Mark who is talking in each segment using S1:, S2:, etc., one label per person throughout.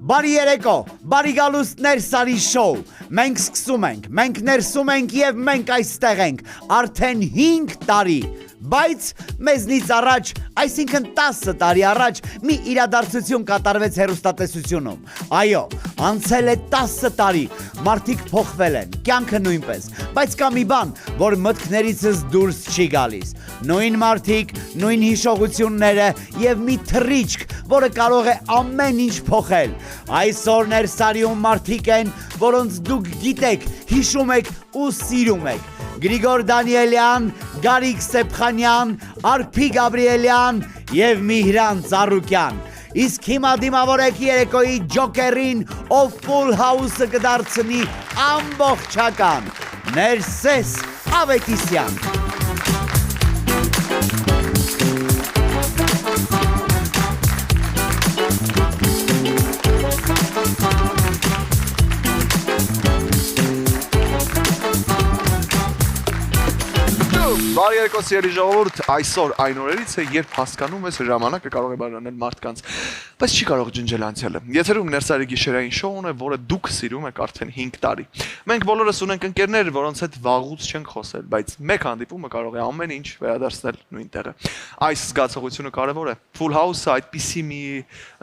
S1: Բարի երեկո, բարի գալուստներ Սարի շոու, մենք սկսում ենք, մենք ներսում ենք և մենք այստեղ ենք, արդեն 5 տարի, բայց մեզնից առաջ, այսինքն 10 տարի առաջ, մի իրադարձություն կատարվեց հեռուստատեսությունում, այո, անցել է 10 տարի, մարդիկ փոխվել են, կյանքը նույնպես, բայց կա մի բան, որ մտքներիցս դուրս չի գալիս, նույն մարդիկ, նույն հիշողությունները և մի թռիչք, որը կարող է ամեն ինչ փոխել, այսօր Ներսարիում մարդիկ են, որոնց դուք գիտեք, հիշում եք ու սիրում եք, Գրիգոր Դանիելյան, Գարիկ Սեփխանյան, Արփի Գաբրիելյան և Միհրան Ծառուկյան, իսկ հիմա դիմավորեք երեկոյի ջոկերին, ով Full House-ը կդարձնի ամբողջական, Ներսես Ավետիսյան։
S2: Բարի երեկո սիրելի ժողովուրդ, այսօր այն օրերից է, երբ հասկանում ես ժամանակը կարող է բաժանել մարդկանց, բայց չի կարող ջնջել անցյալը։ Եթերում Ներսարի գիշերային շոուն է, որը դուք սիրում եք արդեն 5 տարի։ Մենք բոլորս ունենք ընկերներ, որոնց հետ վաղուց չենք խոսել, բայց մեկ հանդիպումը կարող է ամեն ինչ վերադարձնել նույն տեղը։ Այս զգացողությունը կարևոր է։ Full House-ը այդպիսի մի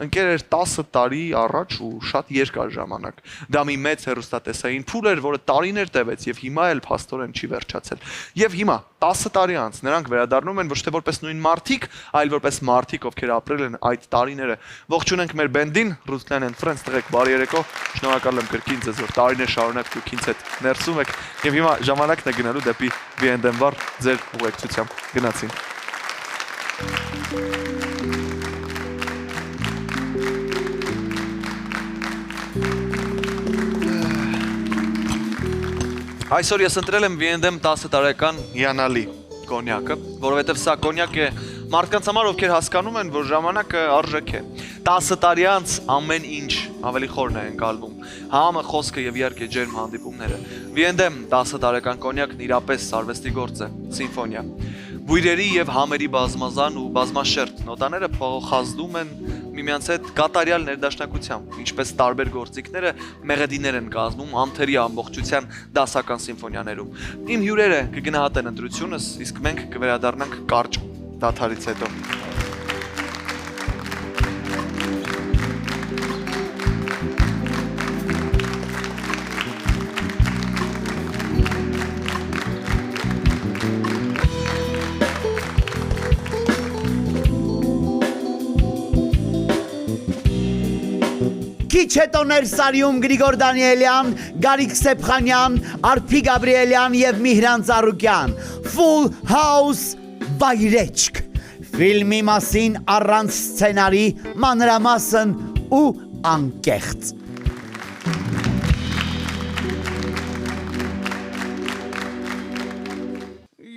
S2: ընկեր էր 10 տարի առաջ ու շատ երկար ժամանակ։ Դա մի մեծ հեռուստատեսային փուլ էր, որը տարիներ տևեց եւ հիմա էլ փաստորեն չի վերջացել։ Եվ հիմա 10 տարի անց նրանք վերադառնում են ոչ թե որպես նույն մարդիկ, այլ որպես մարդիկ, ովքեր ապրել են այդ տարիները։ Ողջունենք մեր բենդին, Ruslan and Friends, տղեկ, բարի երեկո։ Շնորհակալ եմ կրկին ձեզ, որ տարիներ շարունակ դուք ինձ հետ ներսում եք եւ հիմա ժամանակն է գնալու դեպի Վիենդենվար ձեր ուղեկցությամբ։ Գնացինք։ Այսօր ես ընտրել եմ Վիենդեմ 10 տարեկան հիանալի կոնյակը, որովհետև սա կոնյակ է մարդկանց համար, ովքեր հասկանում են, որ ժամանակը արժեք է։ 10 տարի անց ամեն ինչ ավելի խորն է ընկալվում, համը, խոսքը և իհարկե ջերմ հանդիպումները։ Վիենդեմ 10 տարեկան կոնյակն իրապես արվեստի գործ է, սիմֆոնիա։ Բույրերի և համերի բազմազան ու բազմաշերտ նոտաները փոխազդում են միմյանց հետ կատարյալ ներդաշնակությամբ, ինչպես տարբեր գործիքները մեղեդիներ են կազմում անթերի ամբողջության դասական սիմֆոնիաներում։ Իմ հյուրերը կգնահատեն ընտրությունս, իսկ մենք կվերադառնանք կարճ դադարից հետո։
S1: Քիչ հետո Ներսարիում Գրիգոր Դանիելյան, Գարիկ Սեփխանյան, Արփի Գաբրիելյան և Միհրան Ծառուկյան, Full House վայրեջք, ֆիլմի մասին առանց սցենարի, մանրամասն ու անկեղծ։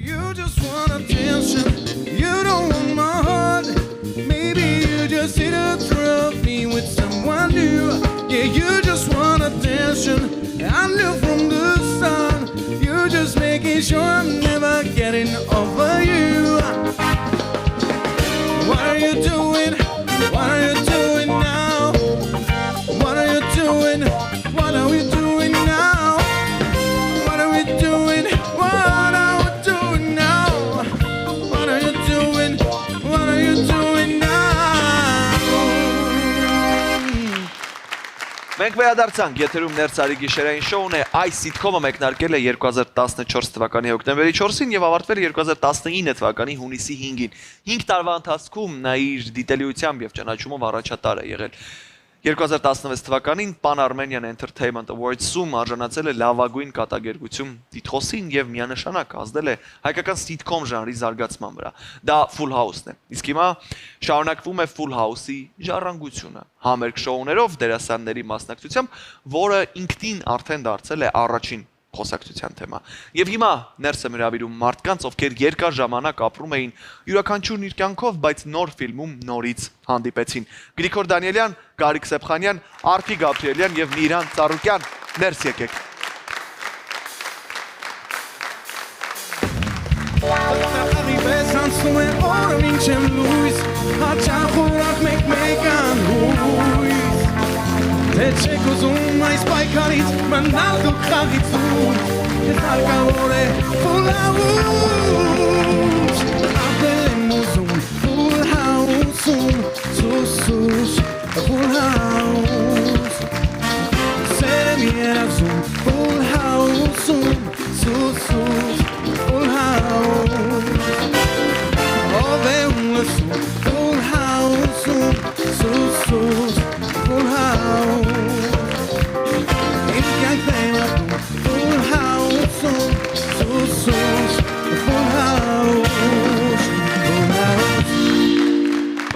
S3: You just want attention, you don't want my heart. Maybe you just hit a trophy with someone new. Yeah, you just want attention, I knew from the start. You're just making sure I'm never getting over you. What are you doing? What are you doing now? What are you doing? What are we doing now? What are we doing? What are we doing now? What are you doing? What are you doing now?
S2: Մենք վերադարձանք, եթերում Ներսարի գիշերային շոուն է, այս սիթքոմը մեկնարկել է 2014 թվականի հոկտեմբերի 4-ին և ավարտվել 2019 թվականի հունիսի 5-ին։ 5 տարվա ընթացքում նա իր դիտելիությամբ և ճանաչումով առաջատար է եղել։ 2016 թվականին Pan Armenian Entertainment Awards-ում արժանացել է լավագույն կատակերգություն տիտղոսին և միանշանակ ազդել է հայկական սիթքոմ ժանրի զարգացման վրա։ Դա Full House-ն է։ Իսկ հիմա շարունակվում է Full House-ի ժառանգությունը, համերգ շոուներով դերասանների մասնակցությամբ, որը ինքնին արդեն դարձել է առաջին խոսակցության թեմա։ Եվ հիմա ներս եմ հրավիրում մարդկանց, ովքեր երկար ժամանակ ապրում էին յուրաքանչյուրն իր կյանքով, բայց նոր ֆիլմում նորից հանդիպեցին։ Գրիգոր Դանիելյան, Գարիկ Սեփխանյան, Արփի Գաբրիելյան և Միհրան Ծառուկյան, ներս եկեք։
S3: Չեք ուզում այս պայքարից մնալ դուք խաղից դուրս Ես հարկավոր է full house Ապրել եմ ուզում full house-ում Սուսուս full house Սեր եմ երազում full house-ում Սուսուս full house Ով է լսում full house-ում Սուսուս full house Իմ կյանքն եմ full house-ում Սուսուս full house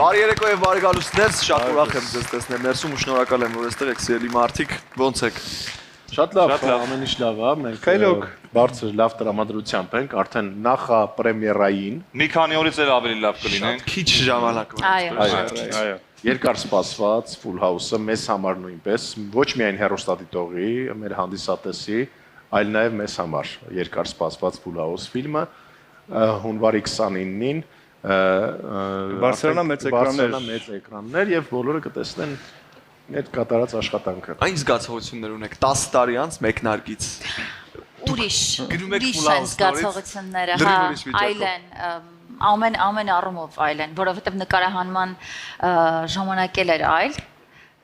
S2: Բարի երեկո եւ բարի գալուստներ, շատ ուրախ եմ ձեզ տեսնել ներսում ու շնորհակալ եմ որ այստեղ եք սիրելի մարդիկ, ոնց եք։
S4: Շատ լավ, ամեն ինչ լավ է, մենք բարձր լավ տրամադրությամբ ենք, արդեն նախա պրեմիերային։
S5: Մի քանի օրից էլ ավելի լավ կլինենք։
S2: Քիչ ժամանակ։
S4: Այո։ Երկար սպասված Full House-ը մեզ համար նույնպես, ոչ միայն հեռուստադիտողի, մեր հանդիսատեսի, այլ նաև մեզ համար երկար սպասված Full House ֆիլմը հունվարի 29-ին
S6: Բարսելոնա մեծ
S4: էկրաններ եւ բոլորը կտեսնեն այդ կատարած աշխատանքը։
S2: Այն զգացողություններ ունեք 10 տարի անց մեկնարկից։
S7: Ուրիշ
S2: Գրում եք
S7: են
S2: Full House-նորից,
S7: զգացողությունները,
S2: լրիվ
S7: հա,
S2: ուրիշ վիճակով։
S7: այլ են, ամեն առումով այլ են, որովհետև նկարահանման ժամանակել էր այլ։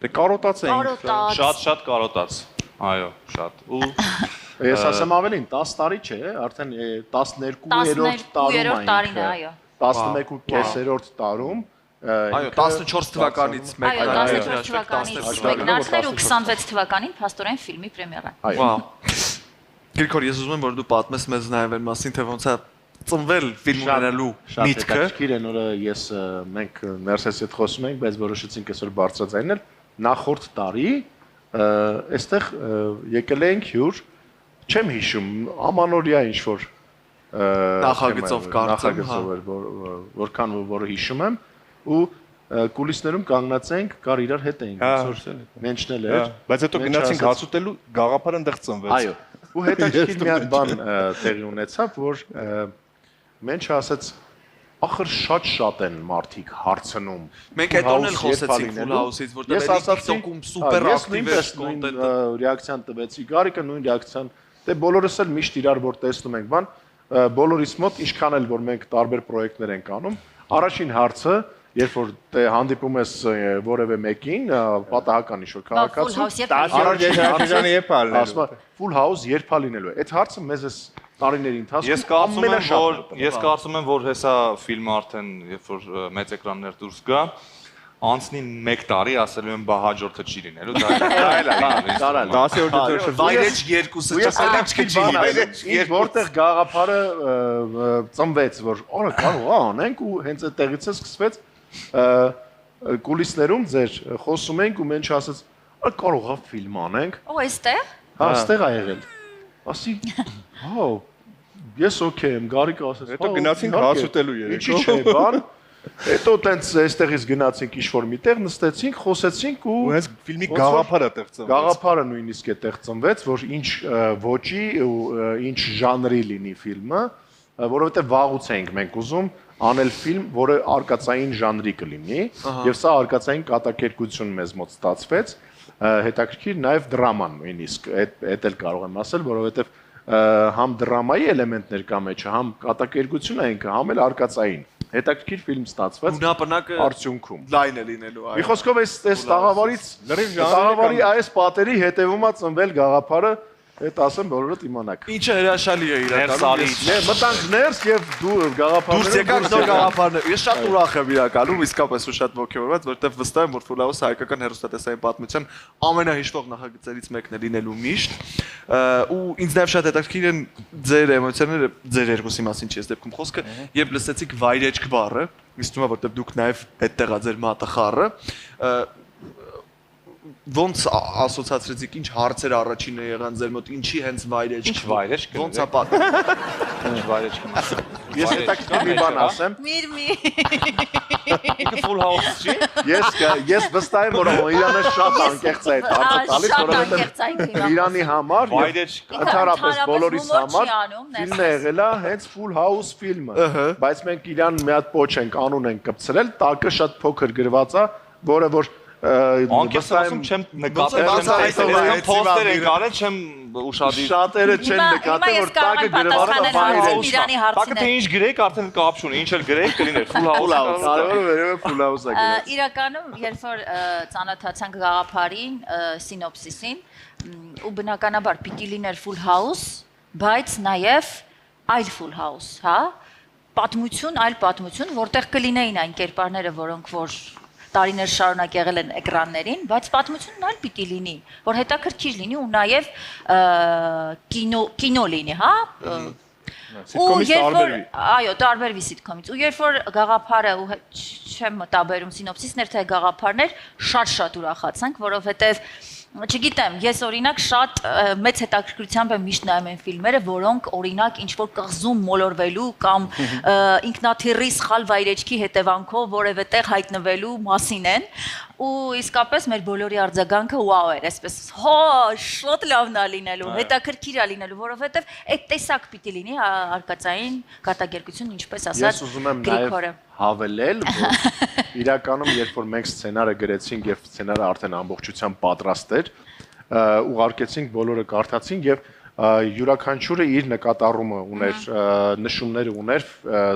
S6: Դե կարոտած էինք։
S7: Կարոտած։
S5: Շատ կարոտած։ Այո, շատ։ Ու
S4: Ես ասեմ ավելին 10 տարի չէ, արդեն 12-րդ տարում է,
S7: այո։
S4: 11.5-րդ տարում
S2: Այո, 14 թվականից
S7: Այո, 14
S2: մեկնարկել,
S7: թվականից մեկնարկել ու 26 թվականին փաստորեն ֆիլմի պրեմիերան։
S2: Վաու։ Գրիգոր, ես ուզում եմ որ դու պատմես մեզ նաև այն մասին, թե ոնց է ծնվել ֆիլմ ունենալու միտքը։
S4: Հետաքրքիր են օրը մենք ներսես հետ խոսում ենք, բայց որոշեցինք այսօր բարձրաձայնել նախորդ տարի այստեղ եկել ենք հյուր, չեմ հիշում, ամանորյա ինչ որ
S2: Նախագծով կարծեմ,
S4: որքան որը հիշում եմ ու կուլիսներում կանգնած ենք, կար իրար հետ էինք, որ մենչնել էր։
S6: Բայց հետո գնացինք հաց ուտելու, գաղափարը այնտեղ ծնվեց։
S4: Այո։ Ու հետաքրքիր մի հատ բան տեղի ունեցավ, որ մենչը ասաց ախր շատ են մարդիկ հարցնում։
S2: Մենք հետոն էլ խոսեցինք Full House-ից, որտեղ TikTok-ում սուպեր ակտիվ է կոնտենտը։
S4: Ռեակցիան տվեցի, Գարիկը նույն ռեակցիան, դե բոլորս էլ միշտ իրար որ տեսնում ենք, բան, բոլորիս մոտ ինչքան էլ որ մենք տարբեր պրոյեկտներ ենք անում, առաջին հարցը, երբ որ հանդիպում ես որևէ մեկին, պատահական ինչ որ քաղաքացու, ասում է Full House երբ է լինելու։ Այդ հարցը մեզ էս տարիների ընթացքում
S5: Ես կարծում եմ, որ հեսա ֆիլմը արդեն երբ որ մեծ էկրաններ դուրս գա, անցնի 1 տարի ասելու եմ բա հաջորդը չի լինելու, դա էլ է։
S6: 10-րդ
S2: Վայրեջ 2-ը
S4: Ինչ որտեղ գաղափարը ծնվեց, որ օրը կարող է անենք ու հենց այդտեղից է սկսվեց կուլիսներում ձեր խոսում ենք ու մենք ասած կարող է ֆիլմ անենք։
S7: Օ, այստեղ։
S4: Հա, այստեղ է եղել։ Ասի, հա, ես օքեյ եմ, Գարիկը ասաց։
S6: Հետո գնացինք հաց ուտելու երեկո։
S4: Ինչի՞ չէ, բան։ Հետո տենց այստեղից գնացինք ինչ-որ միտեղ, նստեցինք, խոսեցինք ու
S6: հենց ֆիլմի գաղափարը տեղ ծնվեց։
S4: Գաղափարը նույնիսկ այդտեղ ծնվեց, որ ինչ ոճի ու ինչ ժանրի լինի ֆիլմը, որովհետև վաղուց էինք մենք ուզում անել ֆիլմ, որը արկածային ժանրի կլինի, եւ սա արկածային կատակերգություն մեզ մոտ ստացվեց, հետաքրքիր նաեւ դրաման նույնիսկ, այդ էլ կարող եմ ասել, որովհետև համ դրամայի էլեմենտներ կա մեջը, համ կատակերգություն է ինքը, համ էլ արկածային։ Հետաքրքիր ֆիլմ ստացվեց արդյունքում։
S2: Լայն է լինելու, այո։
S4: Մի խոսքով այս տաղավարի այս պատերի հետևում է ծնվել գաղափարը, այդ ասեմ բոլորդ իմանաք։
S2: Ինչը հրաշալի է իրականում։
S4: Մտանք ներս եւ դու գաղափարները
S2: Դուրս եկան նոր գաղափարներ։ Ես շատ ուրախ եմ իրականում, իսկապես ու շատ ոգևորված, որովհետև վստահ եմ, որ Full House հայկական հեռուստատեսային պատմության ամենահիշվող նախագծերից մեկն է լինելու միշտ։ Ու ինձ նաև շատ հետաքրքիր են ձեր էմոցիաները, ձեր երկուսի մասին չի ես դեպքում խոսքը, երբ լսեցիք վայրեջք բառը, ինձ թվում է, որովհետև դուք նաև այդտեղ է ձեր մատը խառը, ոնց ասոցացրեցիք, ինչ հարցեր առաջինը եղան ձեր մոտ, ինչի հենց վայրեջք։ Ոնց է պատմում։
S5: Ինչ վայրեջք։
S4: Ես հետաքրքիր մի բան ասեմ։
S7: Մի։
S5: Full House չի։
S4: Ես վստահ եմ, որ Իրանը շատ անկեղծ է այդ հարցը տալիս, որովհետև Իրանի համար ընդհանրապես բոլորիս համար ֆիլմը եղել է հենց Full House ֆիլմը, բայց մենք իրան մի հատ պոչ ենք անուն ենք կպցրել, տակը շատ փոքր գրված է, որը որ
S5: Անկեղծ ասում չեմ նկատել, չեմ poster են կարել, չեմ ուշադիր։
S4: Շատերը չեն նկատել, որ տակը գրված է
S5: Տակը թե ինչ գրեք, արդեն կապ չունի, ինչ էլ գրեք կլիներ full house։
S4: Կարևորը վերևը full house-ը գրած։
S7: Իրականում, երբ որ ծանոթացանք գաղափարին, սինոպսիսին, ու բնականաբար պիտի լիներ full house, բայց նաև այլ full house, հա? Պատմություն, այլ պատմություն, որտեղ կլինեին այն կերպարները, որոնք որ տարիներ շարունակ եղել են էկրաններին, բայց պատմությունն այլ պիտի լինի, որ հետաքրքիր լինի ու նաև կինո լինի, հա? Ու երբ որ այո, տարբերվի սիտկոմից։ Ու երբ որ գաղափարը ու չեմ մտաբերում սինոպսիսներ, թե գաղափարներ շատ ուրախացանք, որովհետև չգիտեմ, ես օրինակ շատ մեծ հետաքրքրությամբ եմ միշտ նայում այն ֆիլմերը, որոնք օրինակ ինչ-որ կղզում մոլորվելու կամ ինքնաթիռի սխալ վայրեջքի հետևանքով որևէ տեղ հայտնվելու մասին են, ու իսկապես մեր բոլորի արձագանքը վաու էր, այսպես հո, շատ լավն է լինելու, հետաքրքիր է լինելու, որովհետև այդ տեսակ պիտի լինի արկածային կատակերգություն, ինչպես ասաց Գրիգորը։
S4: Հավելել, որ իրականում երբ որ մենք սցենարը գրեցինք եւ սցենարը արդեն ամբողջությամբ պատրաստ էր, ուղարկեցինք, բոլորը կարդացին եւ յուրաքանչյուրը իր նկատառումը ուներ, նշումներ ուներ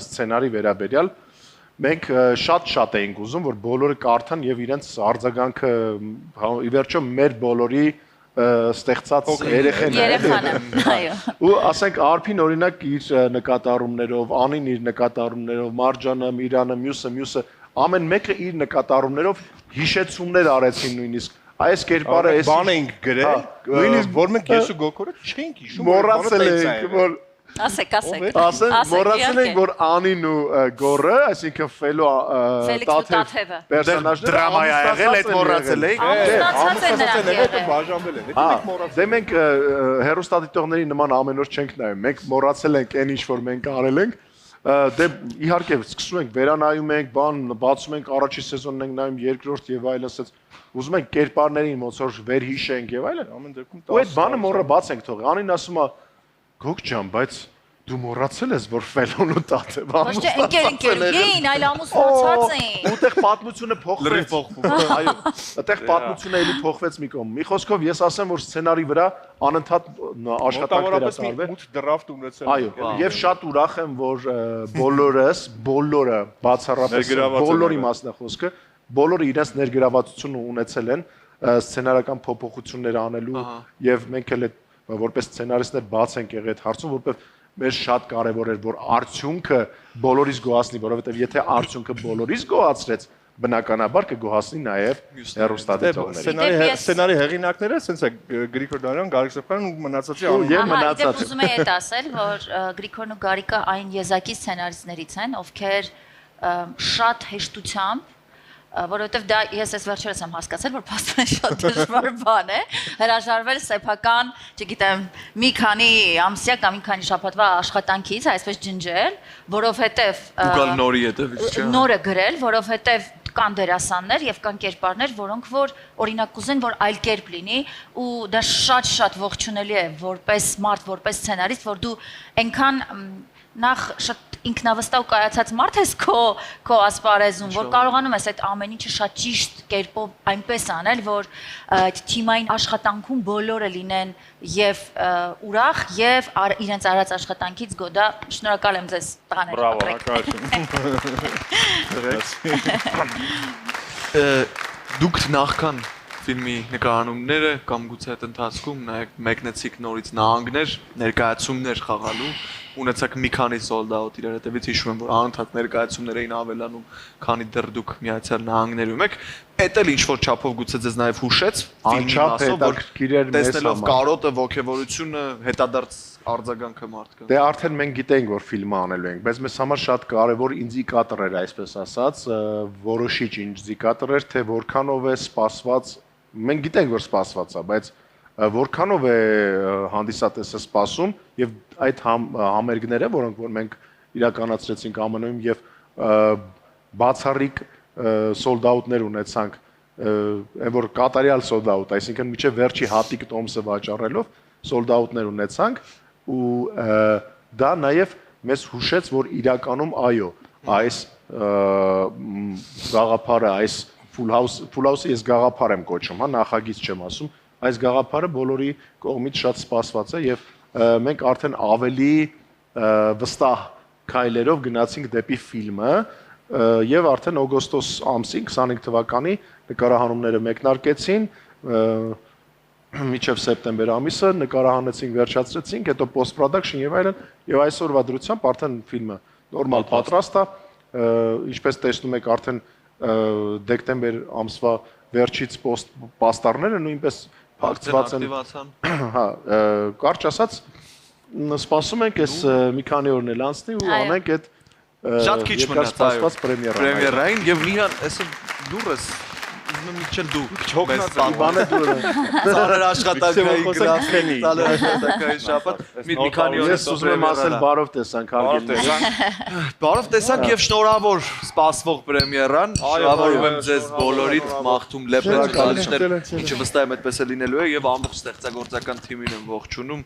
S4: սցենարի վերաբերյալ։ Մենք շատ էինք ուզում, որ բոլորը կարդան եւ իրենց արձագանքը ի վերջո մեր բոլորի ստեղծած երեխան է,
S7: այո։
S4: Ու ասենք Արփին օրինակ իր նկատառումներով, Անին իր նկատառումներով, Մարջանը, Միրանը, մյուսը ամեն մեկը իր նկատառումներով հիշեցումներ արեցին նույնիսկ այս կերպարը էս
S6: բան ենք գրել, նույնիսկ որ մենք ես ու Գոկորը չենք հիշում,
S4: մոռացել ենք, որ
S7: Ասեք։
S4: մոռացել ենք, որ Անին ու Գորը, այսինքն Ֆելո Տաթև պերսոնաժները
S2: դրամա է եղել, այդ մոռացել եք։
S7: Ամուսնացած
S6: բաժանվել են, դա մենք մոռացել
S4: Դե մենք հերոստատիտողների նման ամեն օր չենք նայում, մենք մոռացել ենք այն ինչ որ մենք արել ենք, դե իհարկե սկսում ենք վերանայում ենք, բացում ենք առաջի սեզոնն ենք նայում, երկրորդ եւ այլն, ասած ուզում ենք կերպարներին ոնց որ վերհիշենք եւ այլն,
S6: ամեն դեպքում
S4: ու այդ բանը մոռը բաց ենք թողել։ Անին ասում է Գոգ ջան, բայց դու մոռացել ես, որ Ֆելոն ու Տաթև
S7: Ոչ թե ընկեր էին, այլ ամուսնացած էին։
S4: Ուտեղ պատմությունը փոխվեց։ Այո, այդտեղ պատմությունը էլի փոխվեց մի կողմ։ Մի խոսքով ես ասեմ, որ սցենարի վրա անընդհատ աշխատանքներ ա տարվել։
S6: 8 դրաֆտ ունեցել։
S4: Այո, եւ շատ ուրախ եմ, որ բոլորը բացառապես բոլորի մասն է խոսքը, բոլորը իրենց ներգրավվածությունը ունեցել են սցենարական փոփոխություններ անելու եւ մենք էլ որպես սցենարիստներ բաց ենք եղել այդ հարցում, որովհետեւ մեր շատ կարևոր էր, որ արդյունքը բոլորիս գոհացնի, որովհետեւ եթե արդյունքը բոլորիս գոհացրեց, բնականաբար կգոհացնի նաեւ հեռուստադիտողներին։
S6: Սցենարի հեղինակները ասենց է Գրիգոր Դարյան, Գարիկ Սեփյանն ու մնացածի
S4: Եվ մնացածը։
S7: Ուզում եի այդ ասել, որ Գրիգորն ու Գարիկը այն եզակի սցենարիստներից են, ովքեր շատ հեշտությամբ որովհետև դա ես այս վերջերս եմ հասկացել, որ փաստորեն շատ դժվար բան է հրաժարվել սեփական, չգիտեմ, մի քանի ամսյա կամ մի քանի շաբաթվա աշխատանքից, այսպես ջնջել, որովհետև
S2: նորի հետևից չէ։
S7: Նորը գրել, որովհետև կան դերասաններ եւ կան կերպարներ, որոնք որ օրինակ կուզեն, որ այլ կերպ լինի, ու դա շատ ողջունելի է որպես մարդ, որպես սցենարիստ, որ դու այնքան նախ շատ ինքնավստահ ու կայացած մարդ ես քո ասպարեզում, որ կարողանում ես այդ ամեն ինչը շատ ճիշտ կերպով այնպես անել, որ այդ թիմային աշխատանքում բոլորը լինեն եւ ուրախ եւ իրենց արած աշխատանքից գոհ։ Շնորհակալ եմ ձեզ տղաներ։
S2: Դուք նախքան ֆիլմի նկարահանումները կամ գուցե այդ ընթացքում նայեք մեկնեցիք նորից նահանգներ, ներկայացումներ խաղալու, ունեցաք մի քանի sold out իրար հետևից հիշում եմ որ անընդհատ ներկայացումներ էին ավելանում, քանի դեռ դուք Միացյալ Նահանգներում եք, էդ էլ ինչ որ չափով գուցե ձեզ նաև հուշեց ֆիլմի մասով, որ տեսնելով կարոտը, ոգևորությունը, հետադարձ արձագանքը մարդկանց։
S4: Դե արդեն մենք գիտենք որ ֆիլմը անելու ենք, բայց մեզ համար շատ կարևոր ինդիկատոր էր, այսպես ասած, որոշիչ ինդիկատոր էր, թե որքանով է սպասված, մենք գիտենք որ սպասված է, բայց որքանով է հանդիսատեսը սպասում եւ այդ համերգները, որոնք որ մենք իրականացրեցինք ԱՄՆ-ում եւ բացառիկ sold out-ներ ունեցանք, այն որ կատարյալ sold out, այսինքն միջև վերջի հատիկ տոմսը վաճառելով sold out-ներ ունեցանք ու դա նաեւ մեզ հուշեց, որ իրականում այո, այս գաղափարը, այս Full House-ը ես գաղափար եմ կոչում, հա, նախագիծ չեմ ասում, այս գաղափարը բոլորի կողմից շատ սպասված է եւ մենք արդեն ավելի վստահ քայլերով գնացինք դեպի ֆիլմը եւ արդեն օգոստոս ամսին 25 թվականի նկարահանումները մեկնարկեցին միջև սեպտեմբեր ամիսը նկարահանեցինք, վերջացրեցինք, հետո post production եւ այլն եւ այսօրվա դրությամբ արդեն ֆիլմը նորմալ պատրաստ է, ինչպես տեսնում եք արդեն դեկտեմբեր ամսվա վերջից post պաստառները նույնպես փակցված են։ Հա, կարճ ասած սպասում ենք այս մի քանի օրն էլ անցնի ու անենք այդ
S2: շատ քիչ մնաց
S4: սպասված
S2: պրեմիերային եւ Միհան այսօր դուրս Միչել դու
S4: բանը դուրը
S2: ծանր աշխատանքային գրաֆիկի ծանր աշխատանքային շաբաթ մի քանի օր
S4: ես ուզում եմ ասել բարով տեսանք
S2: բարով տեսանք եւ շնորհավոր սպասվող պրեմիերան շնորհավորում եմ ձեզ բոլորիդ մաղթում լեփեց գալիչներ ինչը վստահ եմ այդպես է լինելու է եւ ամբողջ ստեղծագործական թիմին եմ ողջունում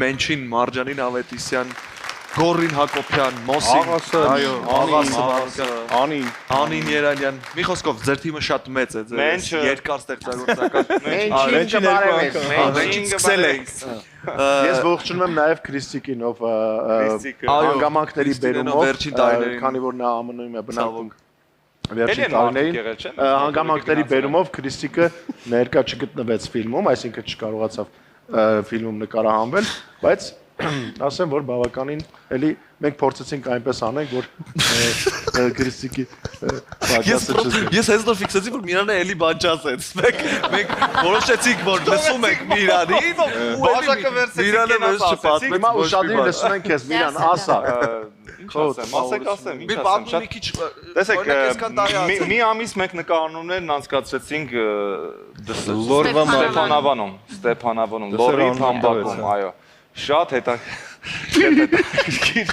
S2: Մենչին Մարջանին Ավետիսյան Գորին Հակոբյան, Մոսին, այո, Աղասը, Անին Երանյան։ Մի խոսքով, ձեր թիմը շատ մեծ է, ձեր երկար ստեղծագործական։
S4: Մենչին բարևես,
S2: Մենչին սկսել ենք։
S4: Ես ողջունում եմ նաև Քրիստիկին, ով հանգամանքների բերումով, քանի որ նա ԱՄՆ-ում է բնակվում։ Վերջին տարիներին հանգամանքների բերումով Քրիստիկը ներկա չգտնվեց ֆիլմում, այսինքն չկարողացավ ֆիլմում նկարահանվել, բայց ասեմ, որ բավականին էլի մենք փորձեցինք այնպես անենք, որ Քրիստիկի
S2: Ես հենց նոր ֆիքսեցի, որ Միրանը էլի բան չասեց։ Մենք որոշեցինք, որ լսում ենք Միրանին,
S5: բաժակը վերցեցինք,
S2: Միրանը մեզ չպատմեց։
S4: Հիմա ուշադիր լսում ենք քեզ, Միրան, ասա։
S5: Ինչ ասեմ, ասեմ, ինչ ասեմ, շատ
S2: քիչ
S5: տեսեք, մի ամիս մենք նկարահանումներն անցկացրեցինք Ստեփանավանում, Լորի Թամբակում, այո։ Շատ հետաքրքիր։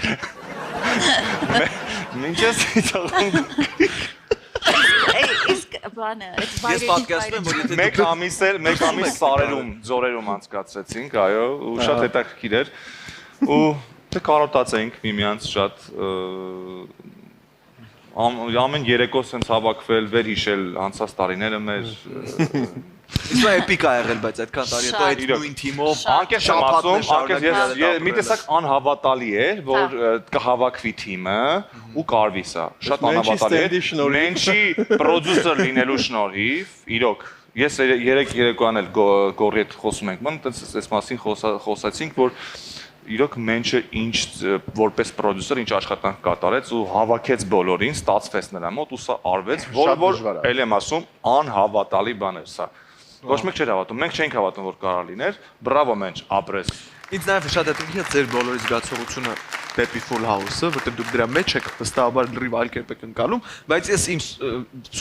S5: Ինչ ես իցաղում։
S7: Իսկ բանը,
S2: Ես պատկերացնում եմ, որ եթե
S5: Մեկ ամիս սարերում, ձորերում անցկացրեցինք, այո, ու շատ հետաքրքիր էր։ Ու կարոտացեինք միմյանց շատ ամեն երեկո սենց հավաքվել, վերհիշել անցած տարիները մեր
S2: Իսկ էպիկ է եղել, բայց այդքան տարի հետո այդ նույն թիմով
S5: անկեղծ եմ ասում, մի տեսակ անհավատալի է, որ կհավաքվի թիմը ու կարվի սա։ Շատ անհավատալի է։ Մենչի պրոդյուսեր լինելու շնորհիվ, իրոք, ես երեկոյան էլ Գորի հետ խոսում ենք, ման այս մասին խոսացինք, որ իրոք Մենչը ինչ որպես պրոդյուսեր ինչ աշխատանք կատարեց ու հավաքեց բոլորին, ստացվեց նրա մոտ ու սա արվեց, որ էլ եմ ասում, անհավատալի բան էր սա։ Ոչ մեկ չէր հավատում, մենք չէինք հավատում, որ կարող լիներ, բրավո Մենչ, ապրես։
S2: Ինձ նաև շատ հետաքրքիր է ձեր բոլորի զգացողությունը դեպի Full House-ը, որտեղ դուք դրա մեջ եք վստահաբար լրիվ այլ կերպ եք ընկալում, բայց ես իմ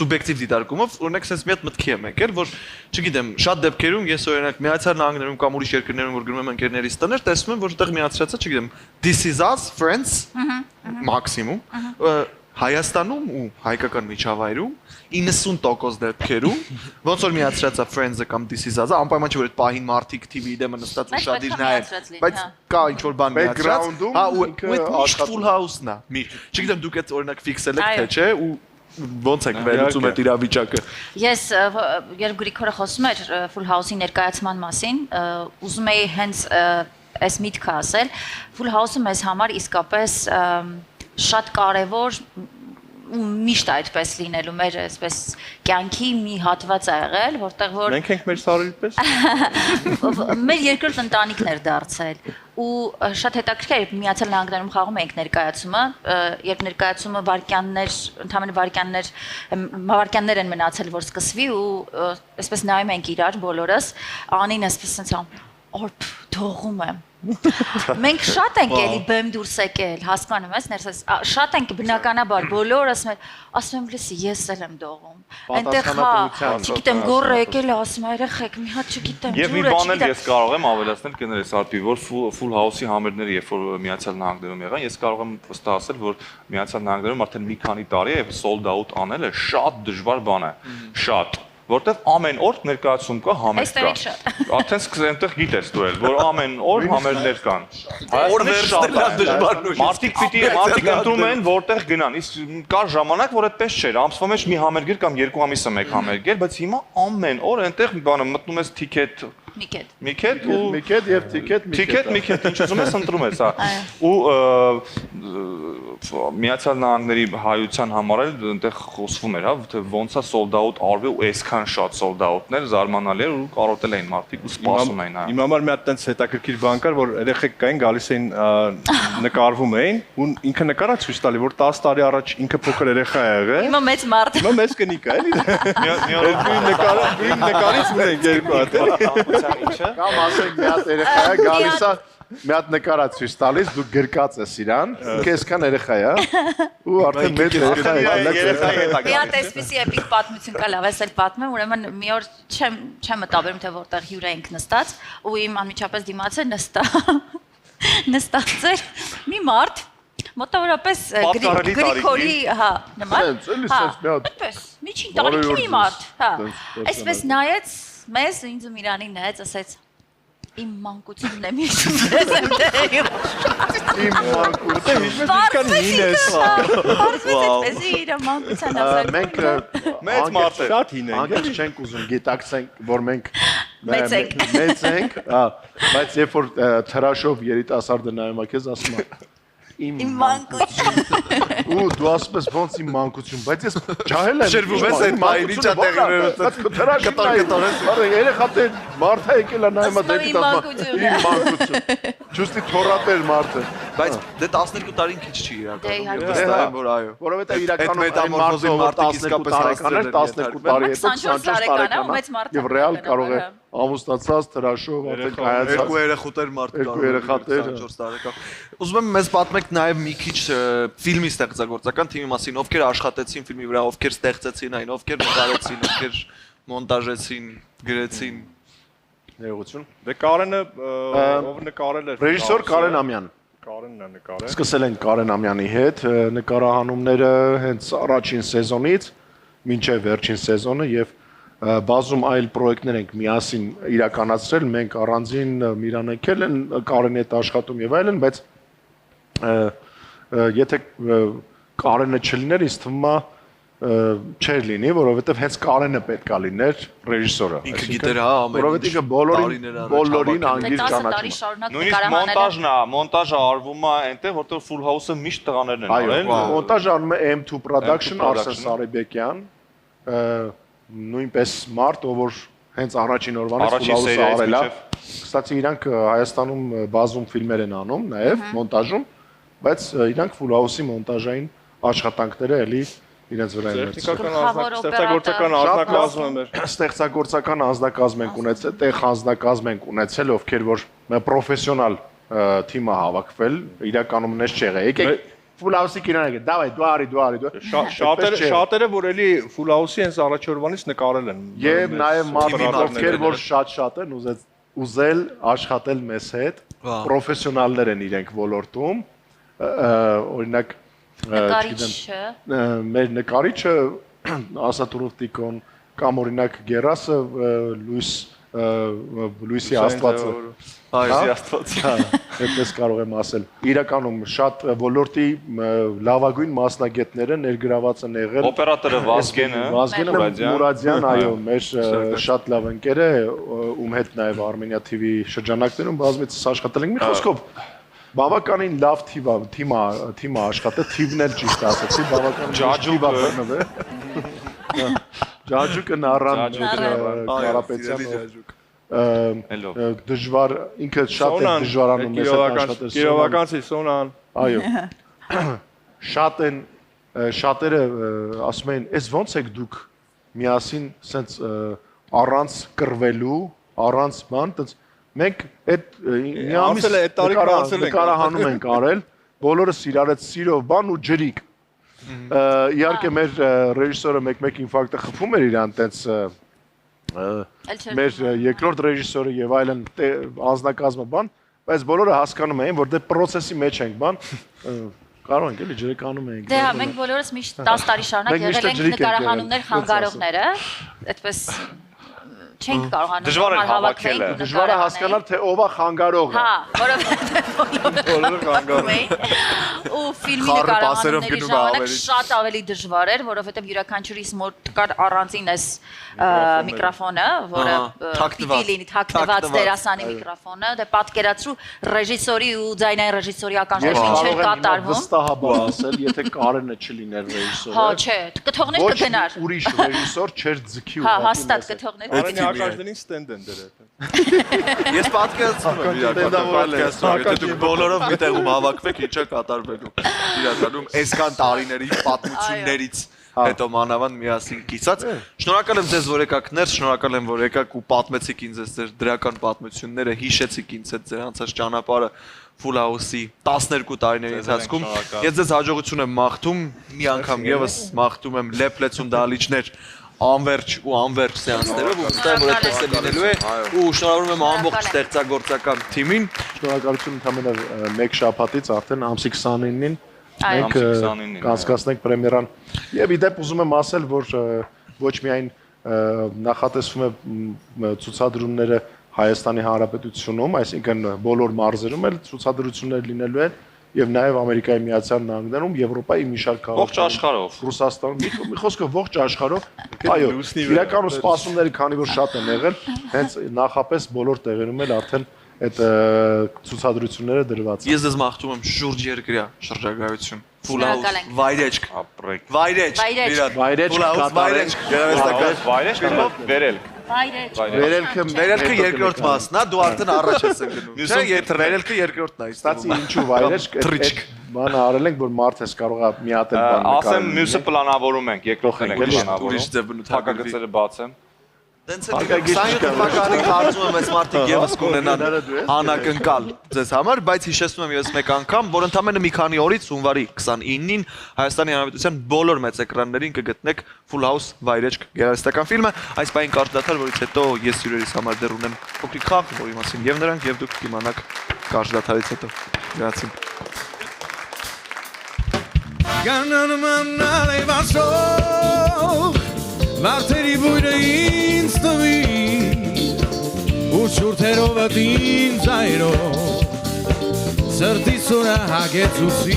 S2: սուբյեկտիվ դիտարկումով օրինակ sense մի հատ մտքի եմ եկել, որ չգիտեմ, շատ դեպքերում ես օրինակ Միացյալ Նահանգներում կամ ուրիշ երկրներում որ գնում եմ ընկերներիս տներ, տեսնում եմ, որ այդտեղ միացրած է, չգիտեմ, This is us, friends, մաքսիմում, Հայաստանում ու հայկական միջավայրում 90% դեպքերում ոնց որ միացրած է Friends-ը կամ This is Us-ը, անպայման չէ որ այդ պահին մարդիկ TV-ի դեմը նստած ու շադիր նայեն, բայց կա ինչ որ բան միացրած, հա ու միշտ Full House-ն է, միշտ։ Չգիտեմ դուք այդ օրինակ ֆիքսել եք թե չէ ու ոնց եք վերլուծում այդ իրավիճակը։
S7: Ես երբ Գրիգորը խոսում էր Full House-ի ներկայացման մասին, ուզում էի հենց այս միտքը ասել, Full House-ը մեզ համար իսկապես շատ կարևոր ու միշտ այդպես լինելու մեր այսպես կյանքի մի հատված է եղել, որտեղ որ
S6: Մենք ենք մեր սարերի պես։
S7: մեր երկրորդ ընտանիքն էր դարձել ու շատ հետաքրքիր է Միացյալ Նահանգներում խաղում ենք ներկայացումը, երբ ներկայացումը ընդհանրապես վարքյաններ են մնացել, որ սկսվի ու այսպես նայում ենք իրար բոլորս, Անին այսպես sense օրբ թողում եմ։ Մենք շատ ենք էլի բեմ դուրս եկել, հասկանում ես, ներսես շատ ենք բնականաբար բոլորս ասում եմ լսի, ես էլ եմ դողում։ Այնտեղ հա, չգիտեմ, Գորը եկել է ասում երեխեք, մի հատ չգիտեմ,
S5: Եվ մի բան էլ ես կարող եմ ավելացնել կներես Արփի, որ Full House-ի համերգները երբ որ Միացյալ Նահանգներում եղան, ես կարող եմ վստահ ասել, որ Միացյալ Նահանգներում արդեն մի քանի տարի է sold out անելը շատ դժվար բան է, շատ որտեվ ամեն օր ներկայացում կա համեր կա։
S7: Այստեղից շատ։
S5: Արդեն այնտեղ գիտես դու էլ, որ ամեն օր համերներ կան։
S2: Օր վերջնելը դժվար նույնիսկ։
S5: Մարդիկ ընտրում են որտեղ գնան։ Իսկ կար ժամանակ, որ այդպես չէր։ Ամսվա մեջ մի համերգեր կամ 2 ամիսը մեկ համերգեր, բայց հիմա ամեն օր այնտեղ բանը մտնում ես ticket Միքետ
S4: եւ
S5: Միքետ ինչ ուզում ես ընտրում ես, հա։ Ու Միացյալ Նահանգների հայության համար էլ այնտեղ խոսվում էր, հա, թե ոնց է sold out արվի ու այսքան շատ sold out-ներ զարմանալի էր ու կարոտել էին մարդիկ ու սպասում էին, հա։
S6: Իմ համար մի հատ տենց հետաքրքիր բան կար, որ երեխեք կային գալիս էին նկարվում էին ու ինքը նկարա ցույց տալի, որ 10 տարի առաջ ինքը փոքր երեխա է եղել։
S7: Հիմա մեծ մարդ։
S6: Հիմա մեծ կնիկ է, էլի։ Նկարից ունենք երկու հատ։
S4: Կամ ասենք մի հատ երեխա է գալիս է մի հատ նկարա ցույց տալիս դու գրկած ես իրան քեզքան երեխա է ու արդեն մեծ երեխա է
S7: Մի հատ այսպեսի էպիկ պատմություն կա, լավ, ես էլ պատմեմ, ուրեմն մի օր չեմ մտաբերում թե որտեղ հյուր էինք նստած ու իմ անմիջապես դիմացը նստած էր մի մարդ մոտավորապես Գրիգորի, հա, նման։ Հա, այդպես, միջին տարիքի մի մարդ, հա։ Այսպես նայեց մեզ ու ինձ ու Միրանին նայեց, ասեց իմ մանկությունն եմ հիշում ձեզ եմ դերում։
S4: Իմ մանկությունը
S7: Պարզվեց այդպես իր մանկության ասել։
S4: մենք
S5: Մեծ մարդ է։
S6: Շատ հին ենք։
S4: անկեղծ չենք ուզում գիտակցենք որ մենք
S7: Մեծ ենք,
S4: հա, բայց երբ որ թրաշով երիտասարդը նայում է քեզ ասում է
S7: Իմ մանկություն։
S4: ու դու ասում ես ոնց իմ մանկություն, բայց ես ջահել եմ։
S2: Շերվում ես այդ մայրի ինչա տեղի
S4: կտոր։ Բարը երեխա դե մարդը եկել է նայում է դեպի իմ մանկություն։ Ճուստի թորատեր մարդը։
S2: Բայց դե 12 տարին քիչ չի
S7: Դե
S2: իրականում։
S7: իհարկե։
S2: Վստահ եմ որ այո։
S4: Որովհետև իրականում
S2: Այդ մետամորֆոզի մարդիկ իսկապես
S4: 12 տարեկան էր, 12 տարի հետո 24 տարեկան է եւ ռեալ կարող է ամուսնացած թրաշով արդեն կայացած
S2: Երկու երեխուտեր մարդ
S4: Երկու երեխաներ,
S2: 24 տարեկան։ Ուզում եմ մեզ պատմեք նաև մի քիչ ֆիլմի ստեղծագործական թիմի մասին, ովքեր աշխատեցին ֆիլմի վրա, ովքեր ստեղծեցին այն, ովքեր նկարեցին, ովքեր մոնտաժեցին, գրեցին։
S4: ներողություն։
S6: Դե Կարենը ով նկարել էր։
S4: Ռեժիսոր Կարեն Ամյան։
S6: Կարենն է նկարել։
S4: Սկսել ենք Կարեն Ամյանի հետ նկարահանումները հենց առաջին սեզոնից մինչև վերջին սեզոնը եւ բազում այլ պրոյեկտներ ենք միասին իրականացրել, մենք առանձին Միրան եկել են Կարենի հետ աշխատում եւ այլն, բայց եթե Կարենը չլիներ, ինձ թվում է չէր լինի, որովհետեւ հենց Կարենը պետքա լիներ ռեժիսորը։
S2: Ինքը գիտեր հա ամեն
S4: որովհետեւ ինքը բոլորին անգիր ճանաչում։
S5: Նույնիսկ մոնտաժն է, մոնտաժը արվում է այնտեղ, որտեղ Full House-ը միշտ տղաներն են
S4: Այո,
S5: արել։
S4: մոնտաժը անում է M2 Production, Արսեն Սարիբեկյան, նույնպես մարդ, ով որ հենց առաջին օրվանից Full House-ը արել է։ Կստացի իրանք Հայաստանում բազում ֆիլմեր են անում, նաև մոնտաժում, բայց իրանք Full House-ի մոնտաժային աշխատանքները էլի իրենց վրա են
S6: Ստեղծագործական անձնակազմ էր։
S4: Ստեղծագործական անձնակազմ ենք ունեցել, տեղ անձնակազմ ենք ունեցել, ովքեր որ պրոֆեսիոնալ թիմը հավաքվել, իրականում նես չեղե։ Եկեք Full House-ի կինոն եկեք, դավայ, դու արի։
S6: Շատերը որ էլի Full House-ի հենց առաջորդանից նկարել են։
S4: Եվ նաև մարդիկ, ովքեր որ շատ են ուզել աշխատել մեզ հետ, պրոֆեսիոնալներ են իրենք ոլորտում, օրինակ
S7: Նկարիչը
S4: մեր նկարիչը Ասատուրով Տիկոն կամ օրինակ Գերասը Լուիսի Աստվածը
S5: Լուիսի Աստվածը
S4: այդպես կարող եմ ասել իրականում շատ ոլորտի լավագույն մասնագետները ներգրաված են եղել
S5: օպերատորը Վազգենը
S4: Մուրադյան այո մեր շատ լավ ընկեր է ում հետ նաև Armenia TV շրջանակներում բազմիցս աշխատել ենք մի խոսքով բավականին լավ թիմը աշխատել, թիվն էլ ճիշտ ասեցի, բավականին թիվը բռնվել։ Ջաջուկը Նարան Կարապետյանով դժվար ինքը շատ է դժվարանում մեզ հետ աշխատել։
S6: Կիրովականցի Սոնան։
S4: Այո։ Շատ են շատերը ասում են, «Էս ո՞նց եք դուք միասին սենց առանց կռվելու, առանց բան, տենց մենք այդ մի ամիս նկարահանում ենք արել, բոլորս իրար հետ սիրով բան ու ջրիկ։ Իհարկե մեր ռեժիսորը մեկ-մեկ ինֆարկտը խփում էր իրան տենց մեր երկրորդ ռեժիսորը եւ այլն անձնակազմը բան, բայց բոլորը հասկանում էին, որ դե process-ի մեջ ենք բան Կարող ենք էլի ջրեկանում ենք։
S7: Դե հա, մենք բոլորս միշտ 10 տարի շարունակ
S4: Մենք միշտ
S7: եղել ենք
S4: ջրիկ ենք
S7: նկարահանումներ
S4: եղել,
S7: խանգարողները, այդպես չենք կարողանում
S5: Դժվար է
S7: նորմալ
S5: հավաքելը։
S7: հավաքվել ու
S4: Դժվար է հասկանալ, թե ով է խանգարողը։
S7: Հա, որովհետեւ
S6: Բոլորը խանգարում
S7: էին։ Ու ֆիլմի
S2: Խառը պասերով
S7: նկարահանումների
S2: գնում է
S7: ժամանակ
S2: ավելի։
S7: շատ ավելի դժվար էր, որովհետեւ յուրաքանչյուրիս մոտ կար առանձին այս միկրոֆոնը, որը
S2: թաքնված,
S7: պիտի լինի թաքնված
S2: թաքնված,
S7: դերասանի միկրոֆոնը, դե պատկերացրու ռեժիսորի ու ձայնային ռեժիսորի
S4: Ես
S7: ականջերին ինչ էր
S4: կարող եմ
S7: կատարվում։
S4: վստահաբար ասել, եթե Կարենը չլիներ ռեժիսորը։
S7: Հա, չէ, կթողներ
S4: Ոչ
S7: կգնար։
S4: ուրիշ ռեժիսոր չէր ձգի
S7: Հա,
S4: ուղղակի
S7: հաստատ
S4: մեզ հետ։
S7: կթողներ։
S6: Արենի ակաժներին ստենդ են դրել։
S2: Ես պատկերացնում եմ իրականում podcast-ը, եթե դուք բոլորով մի տեղում հավաքվեք, ինչ է կատարվելու։ Իրականում այսքան տարիների պատմություններից հետո մանավանդ միասին կիսած։ Շնորհակալ եմ ձեզ, որ եկաք ներս, շնորհակալ եմ, որ եկաք ու պատմեցիք ինձ ձեր դրական պատմությունները, հիշեցիք ինձ հետ ձեր անցած ճանապարհը Full House-ի 12 տարիների ընթացքում։ Ես ձեզ հաջողություն եմ մաղթում, մի անգամ եւս մաղթում եմ լեփլեցուն դալիճներ անverջ ու անverջ սեանսներով ու վստահ եմ, որ այդպես է լինելու է ու շնորհավորում եմ ամբողջ ստեղծագործական թիմին։
S4: Շնորհակալություն ընդհանրապես մեկ շաբաթից արդեն ամսի 29-ին մենք
S5: Ամսի 29-ին,
S4: կանցկացնենք պրեմիերան։ Եվ իդեպ ուզում եմ ասել, որ ոչ միայն նախատեսվում է ցուցադրումները Հայաստանի Հանրապետությունում, այսինքն բոլոր մարզերում էլ ցուցադրություններ լինելու են եւ նաեւ Ամերիկայի Միացյալ Նահանգներում, Եվրոպայի մի շարք
S5: Ողջ աշխարհով։
S4: Ռուսաստանում, մի խոսքով ողջ աշխարհով։ Այո, իրականում սպասումները քանի որ շատ են եղել, հենց նախապես բոլոր տեղերում էլ արդեն այդ ցուցադրությունները դրված են։
S2: Ես ձեզ մաղթում եմ շուրջ երկրյա շրջագայություն։ Full
S7: Շնորհակալ
S2: House,
S7: ենք։
S2: վայրեջք,
S5: Ապրեք։
S2: վայրեջք,
S7: Վայրեջք։
S4: Վայրեջք,
S2: Full House,
S4: կատարենք։
S2: վայրեջք, գերեստական։
S5: Վայրեջ կամ վերել։
S7: Վայրեջ։
S4: Վերելքը
S2: Երկրորդ մասն է, դու արդեն առաջ ես գնում։ Չէ, եթե վերելքը երկրորդն է,
S4: ստացի ինչու վայրեջք,
S2: Թրիչք։
S4: բանը արել ենք, որ մարդես կարող է մի հատ էլ բան
S5: Ասեմ մյուսը պլանավորում ենք, երկրորդն ենք
S2: ուրիշ
S5: պլանավորում։
S2: ձև բնութագրվի։
S5: Փակագծերը բացեմ։
S2: Տենց է 20 թվականի կարծում եմ այս մարդիկ եւս կունենան անակնկալ ձեզ համար, բայց հիշեցնում եմ եւս մեկ անգամ, որ ընդամենը մի քանի օրից հունվարի 29-ին Հայաստանի Հանրապետության բոլոր մեծ էկրաններին կգտնեք Full House վայրեջք գեղարվեստական ֆիլմը, այս պահին կարճ դադար, որից հետո ես հյուրերիս համար դեռ ունեմ փոքրիկ խաղ, որի մասին եւ նրանք եւ դուք կիմանաք կարճ դադարից հետո։ Գնացին։
S3: Կանանմանալե վասող Վարդերի բույրը ինձ տվի ու շուրթերով ըտին ձայրով սրտիս ուրա հագեցուցի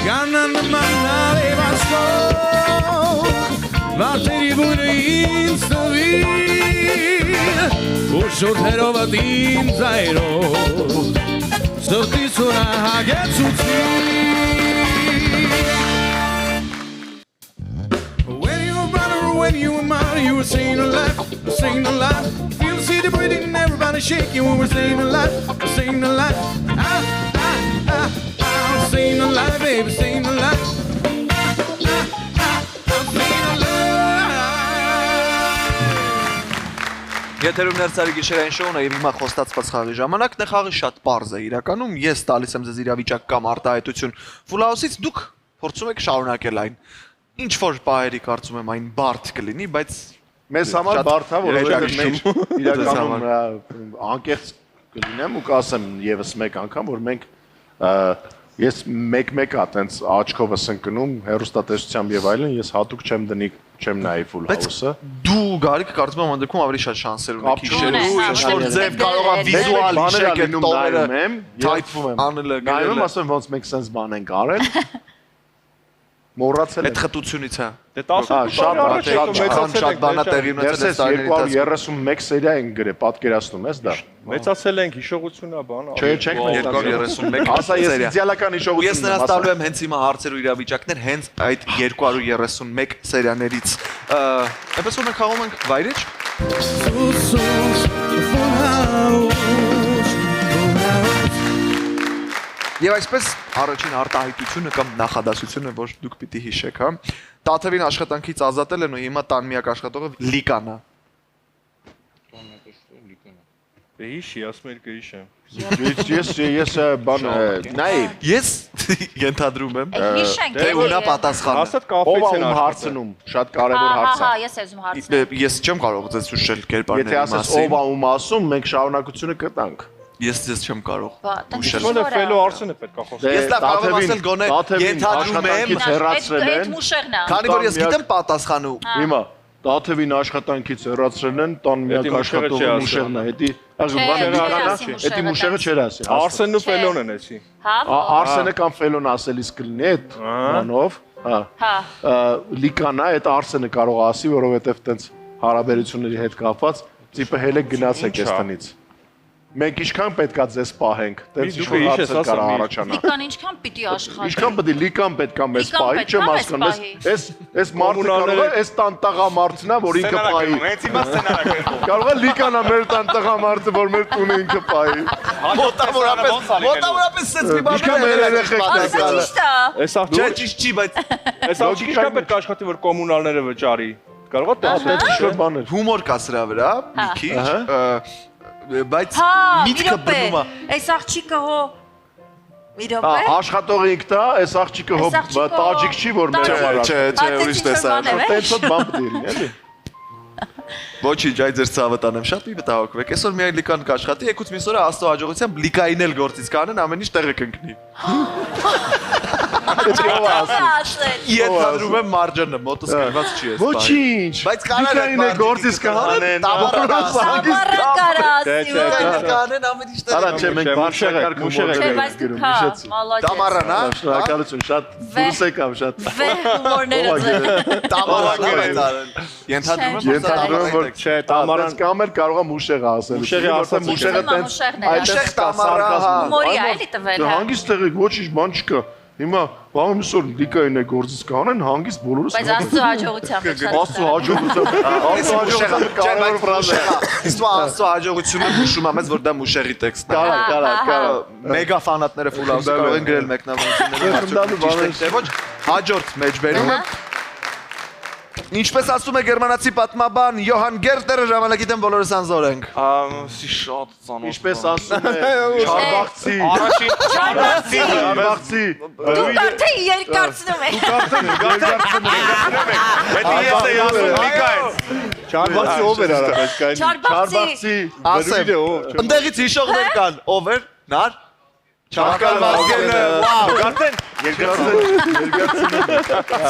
S3: Կանանմանալե վասող Վարդերի բույրը ինձ տվի ու շուրթերով ըտին ձայրով սրտիս ուրա հագեցուցի When you were mine, you were saying a lot, saying a lot. Feel the city breathing, everybody shaking when we're saying a lot, saying a lot. I'm saying a lot, baby, saying a lot. I'm saying a lot.
S2: Եթերում ներսարի գիշերային շոուն է եւ հիմա խոստացված խաղի ժամանակն է, խաղը շատ պարզ է իրականում, ես տալիս եմ ձեզ իրավիճակ կամ արտահայտություն Full House-ից, դուք փորձում եք շարունակել այն։ Ինչ որ պահերի կարծում եմ այն բարդ կլինի, բայց
S4: մեզ համար բարդ է, որովհետեւ մենք իրականում
S2: համար։
S4: անկեղծ կլինեմ ու կասեմ եւս մեկ անգամ, որ մենք ես մեկ-մեկ այտենց աչքովս ընկնում հերոստատեսությամբ եւ այլն, ես հատուկ չեմ նայի Full House-ը։
S2: Դու Գարիկ կարծում եմ անդրքում ավելի շատ շանսեր ունեք հիշելու,
S7: Ունես,
S2: ինչ որ
S7: հա,
S2: ձև կարող է վիզուալ հիշեք այդ տոները,
S4: թայփում եմ։
S2: անելը,
S4: Նայում
S2: գրելը։
S4: ասեմ ոնց մենք sense բան ենք արել։ Մոռացել
S2: Այդ խտությունից է։
S6: Դե 10
S2: շատ բանա տեղի ունեցել այս տարիների ընթացքում։
S4: 231 սերիա են գրել, պատկերացնում ես դա։
S6: մեծացել ենք, հիշողությունն է բան։
S4: Չէ, չենք մեծացել։
S2: 231
S4: Ասա ես
S2: սերիա։
S4: իդեալական
S2: Ու ես
S4: հիշողություն
S2: նրանց տալու եմ հենց հիմա հարցեր ու իրավիճակներ հենց այդ 231 սերիաներից։ Այնպես որ մենք խաղում ենք վայրեջ։ Եվ այսպես առաջին արտահայտությունը կամ նախադասությունը, որ դուք պիտի հիշեք, հա։ Տաթևին աշխատանքից ազատել են ու հիմա տան միակ աշխատողը Լիկանն է։
S6: Դե հիշի, ասում եմ կհիշեմ։
S4: Ես բան նայ
S2: Ես ենթադրում եմ,
S7: Հիշենք։
S2: թե ունա պատասխանը։
S6: Հաստատ
S4: ով
S6: կապից
S4: է
S6: են
S4: ում հարցնում, շատ կարևոր հարց
S7: Հա,
S4: է։
S7: ես եմ հարցնում։
S2: Ես չեմ կարող ձեզ շուշել
S4: Եթե
S2: կերպարների
S4: ասես
S2: մասին։
S4: ով է ում ասում, մենք շարունակությունը կտանք։
S2: Ես չեմ կարող։
S6: Ոնը ֆելո Արսենը պետք է խոսի։
S2: Ես լավ կարող եմ ասել գոնե ենթադրում եմ,
S4: հեռացրել
S7: Այդ
S4: են։
S7: մուշեղն է։
S2: քանի որ ես գիտեմ պատասխանը։
S4: Հիմա Տաթևին աշխատանքից հեռացրել են, տան միակ աշխատողը մուշեղն է, էդի մուշեղը չէր ասի։
S6: Արսենն ու ֆելոն են էսի։
S4: Արսենը կամ ֆելոն ասելիս կլինի այդ բանով, հա։ Լիկանա այդ Արսենը կարող ասի, որովհետև տենց հարաբերությունների հետ կապված տիպը հելեք գնացեք այս տնից։ Մենք ինչքան պետքա ձեզ պահենք, տենց ինչ-որ հարցեր կարա առաջանա։
S7: Լիկան ինչքան պիտի աշխատի։
S4: Ինչքան պետք է լիկան պետքա մեզ պահի, չեմ հասկանում։ Այս մարդը կարող է այս տանտաղամարտն է, որ ինքը պահի։
S5: Հենց հիմա սցենարը կերպով։
S4: Կարող է լիկանա մեր տանտաղամարտը, որ մեր տունը ինքը պահի։
S2: Մոտավորապես sense մի բան։
S4: Ինչքան մեր երեխեքն է գալը։
S7: Ճիշտ է։
S6: Այս աղջիկ
S2: Չէ, ճիշտ չի, բայց
S6: այս աղջիկ ինչքան պետք է աշխատի, որ կոմունալները վճարի։ Կարող է տես։
S4: Այդ ինչ-որ բաներ։
S2: հումոր կա սրա վրա, մի քիչ, բայց միտքը բնում է։
S7: Այս աղջիկը հո մի րոպե։
S4: Աշխատողը ինքն է, այս աղջիկը հո տաջիկ չի, որ մեր համար։
S2: Չէ, ուրիշ տեսա։
S4: Տենց ոտ բան պետք է լինի, էլի։
S2: Ոչինչ, այ ձեր ցավը տանեմ, շատ մի մտահոգվեք։ Այսօր միայն լիկան կաշխատի, եկուց մյուս օրը Աստծո հաջողությամբ լիկային էլ գործից կանեն, ամեն ինչ տեղը կընկնի։ Ենթադրում եմ մարջանը, մոտս գրված չի այս բանը։
S4: Ոչինչ։
S2: Բայց կանեն
S4: լիկային է գործից կհանեն,
S2: կանեն ամեն ինչ տեղը։
S4: Արա չէ, մենք բարձրակարգ հումոր
S7: Չէ, բայց դու քա, մալոջես։
S2: Տամարան, հա։
S4: Շնորհակալություն, շատ դուրս եկավ, շատ։
S7: Հումորները ձեր։
S2: Տամարան է արել։
S4: Ենթադրում որ չէ, Տամարան կամ էլ կարող է մուշեղը ասել։
S6: Մուշեղի ասել,
S4: մուշեղը տենց
S2: Մուշեղ Տամարա, հա։
S7: Հումորի է էլի տվել, հա։
S4: հանգիստ տեղեք, ոչինչ բան չկա։ Հիմա բաղում այսօր լիկային է գործից կանեն, հանգիստ բոլորս։
S7: Բայց Աստծո հաջողությամբ է շատ։
S4: Աստծո հաջողությամբ։ Աստծո հաջողությամբ կարևոր ֆրազա։
S2: Իսկ Աստծո հաջողությունը հուշում ամես որ դա մուշեղի տեքստն է։
S4: Կարա։
S2: Մեգա ֆանատները ֆուլ հաուս կարող են գրել մեկնաբանությունները։ Ոչ, հաջորդ մեջբերումը։ Ինչպես ասում է գերմանացի պատմաբան Յոհան Գերտերը, ժամանակի դեմ բոլորս անզոր ենք։
S5: Սի շատ ծանոթ։
S4: Ինչպես ասում է Չարբաղցի։
S5: Առաջին
S7: Դու կարթեի երկարցնում ես։
S5: Պետք է ես էի ասում լիկայից։
S4: Չարբաղցի ով էր արա այս կային։
S7: Չարբաղցի։
S2: Ասեմ, ընդեղից հիշողներ կան, ով էր, նար, Չակալ Վազգենը, վաու, կարդեն,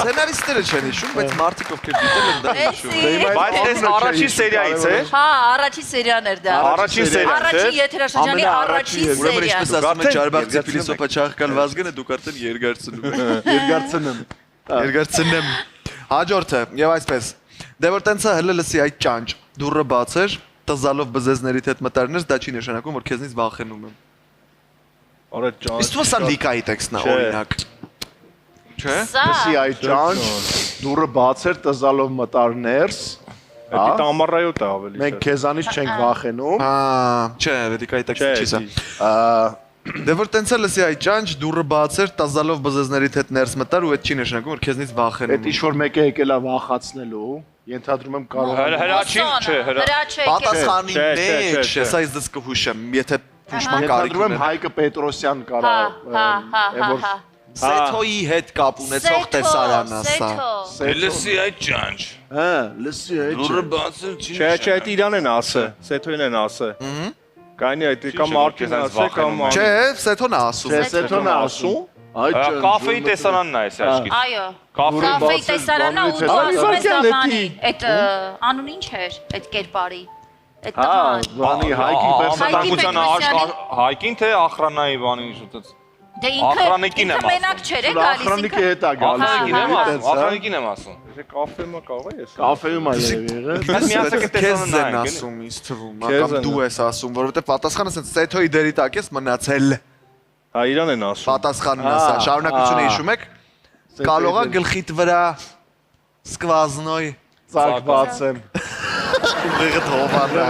S2: սենարիստերը չեն հիշում, բայց մարդիկ ովքեր դիտել են դա հիշում։
S5: Բայց այս առաջին սերիայից է։
S7: Հա, առաջին սերիան էր դա։
S5: Առաջին սերիան է։
S7: Առաջին եթերաշրջանի առաջին
S2: Ուրեմն
S7: սերիան։
S2: ինչպես ասում է Չարբաղցի փիլիսոփա Չակալ Վազգենը, դուք արդեն երկարցնում եք։ Երկարցնեմ։ Հաջորդը, եւ այսպես։ Դե որ տենց է հələ լսի այդ ճանճ, դուրը բաց էր, տզալով բզեզներիդ հետ մտարներս, դա չի նշանակում, որ քեզնից վախենում եմ։
S6: Արա ջան։
S2: Իսկ ո՞ս է լիկայի տեքստն է օրինակ։ Չէ։
S4: Լսի այդ ճանճ, դուրը բաց էր, տզալով մտար ներս։
S6: Դա տամարայոտ է ավելի։
S4: Մենք քեզանից չենք վախենում։
S2: Հա, չէ, լիկայի տեքստը չի սա։ Դե որ տենց է լսի այդ ճանճ, դուրը բաց էր, տզալով բզեզներիդ հետ ներս մտար ու այդ չի նշանակում, որ քեզնից վախենում
S4: Այդ ինչ-որ մեկը եկել է վախացնելու, ենթադրում եմ կարող է։
S5: Հրաչին, չէ,
S7: Հրաչը
S2: Պատասխանի մեջ, հեսա ես դες կհուշեմ, եթե հուշման կարիք
S4: Ենթադրում եմ
S2: ունեմ։
S4: Հայկը Պետրոսյան կարա։
S7: հա։
S2: Սեթոյի հետ կապ ունեցող տեսարանն ասա։
S5: լսի այդ ճանճ։
S4: Հա, լսի այդ։
S5: Դուրը բաց է, չի։
S6: Չէ, այդ իրան են ասը, Սեթոյին են ասը։ Կայնի այդ կամ Մարտին ասը կամ
S2: Չէ, Սեթոն է ասում։
S4: Սեթոն ասում։ Այդ
S5: Կաֆեի տեսարանն է այս աշկի։
S7: Այո։
S5: Կաֆե
S7: Կաֆեի տեսարանն ու դու ասում ես Դամանի։ Այդ անուն ինչ էր այդ կերպարի։ Այդ
S4: Հա, բանի Հայկի
S5: Անվտանգության Հայկին թե ախրանայի բանի շուտից։
S7: Դե
S5: Ախրանիկին եմ
S7: ինքը մենակ չէր է գալիս։
S4: Ախրանիկի հետ է գալիս։
S5: Ախրանիկին եմ ասում։
S6: կաֆեմա կարող է ես։
S4: Կաֆեում է եղել։
S5: Բայց միացեք է
S2: Քեզ
S5: տեսանն
S2: են ասում, ինձ թվում, կամ դու ես ասում, որովհետև պատասխանը ասես Սեթոյի դերի տակ ես մնացել։
S6: Հա իրան են ասում։
S2: Պատասխանն ասա, շարունակությունը հիշում եք։ Կարող է գլխիդ վրա սկվազնոյ
S4: Ծակված եմ։
S2: ուղեղը թողանա։